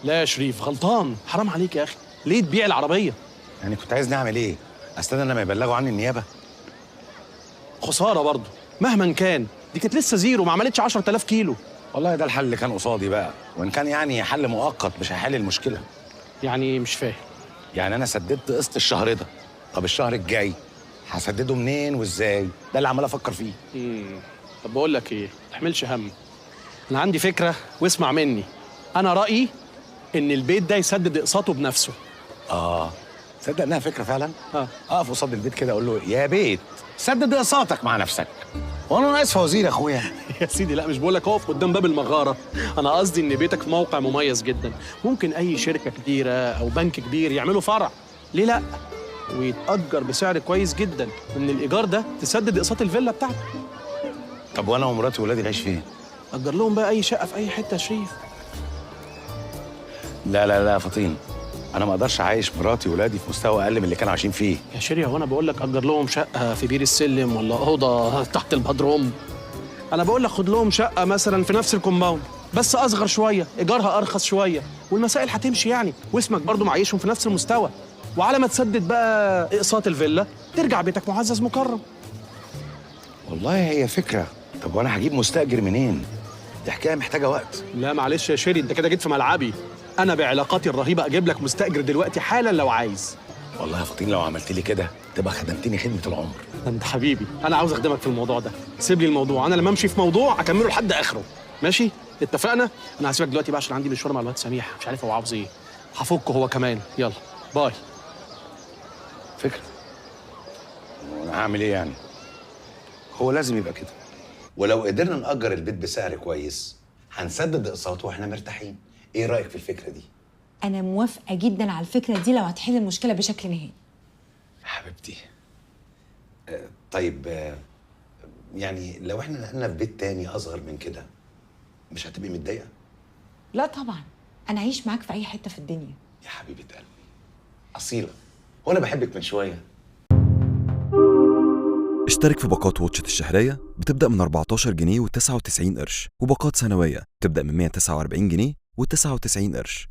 لا يا شريف غلطان، حرام عليك يا اخي، ليه تبيع العربيه؟ يعني كنت عايزني اعمل ايه؟ استنى لما يبلغوا عني النيابه؟ خساره برضه مهما كان، دي كانت لسه زيرو، ما عملتش 10000 كيلو. والله ده الحل اللي كان قصادي بقى، وان كان يعني حل مؤقت مش هيحل المشكله. يعني مش فاهم. يعني انا سددت قسط الشهر ده، طب الشهر الجاي هسدده منين وازاي؟ ده اللي عمال افكر فيه. طب بقول لك ايه، ما تحملش هم، انا عندي فكره واسمع مني. انا رايي ان البيت ده يسدد اقساطه بنفسه. تصدق انها فكره فعلا؟ اه اقف قصاد البيت كده اقول له يا بيت سدد اقساطك مع نفسك، وانا ناقص فوازير يا اخويا. يا سيدي لا، مش بقول لك اقف قدام باب المغاره، انا قصدي ان بيتك في موقع مميز جدا، ممكن اي شركه كبيره او بنك كبير يعملوا فرع، ليه لا؟ ويتاجر بسعر كويس جدا، ومن الايجار ده تسدد اقساط الفيلا بتاعتك. طب وانا ومراتي وولادي نعيش فين؟ اجر لهم بقى اي شقه في اي حته يا شريف. لا يا فطين، انا ما اقدرش اعيش مراتي وولادي في مستوى اقل من اللي كانوا عايشين فيه. يا شيريا وانا بقول لك اجر لهم شقه في بير السلم ولا اوضه تحت البدروم، انا بقول لك خد لهم شقه مثلا في نفس الكومباوند بس اصغر شويه، ايجارها ارخص شويه، والمسائل هتمشي يعني، واسمك برضو معيشهم في نفس المستوى، وعلى ما تسدد بقى اقساط الفيلا ترجع بيتك معزز مكرم. والله هي فكره. طب وانا هجيب مستاجر منين؟ دي حكايه محتاجه وقت. لا معلش يا شيري، انت كده جيت في ملعبي، انا بعلاقاتي الرهيبه اجيب لك مستاجر دلوقتي حالا لو عايز. والله يا فطين لو عملت لي كده تبقى خدمتني خدمه العمر. انت حبيبي، انا عاوز اخدمك في الموضوع ده، سيب لي الموضوع، انا لما امشي في موضوع اكمله لحد اخره، ماشي؟ اتفقنا؟ انا هسيبك دلوقتي بقى عشان عندي مشوار مع الواد سميح، مش عارف هو عاوز ايه، هفكه هو كمان، يلا باي. فكره. وانا هعمل ايه يعني؟ هو لازم يبقى كده. ولو قدرنا نأجر البيت بسعر كويس هنسدد اقساطه واحنا مرتاحين. ايه رأيك في الفكرة دي؟ أنا موافقة جدا على الفكرة دي لو هتحل المشكلة بشكل نهائي. حبيبتي. طيب يعني لو احنا نقلنا في بيت تاني أصغر من كده مش هتبقي متضايقة؟ لا طبعا، أنا أعيش معاك في أي حتة في الدنيا. يا حبيبة قلبي أصيلة، وأنا بحبك من شوية. اشترك في باقات واتشت الشهرية بتبدأ من 14 جنيه و99 قرش، وباقات سنوية بتبدأ من 149 جنيه و99 قرش.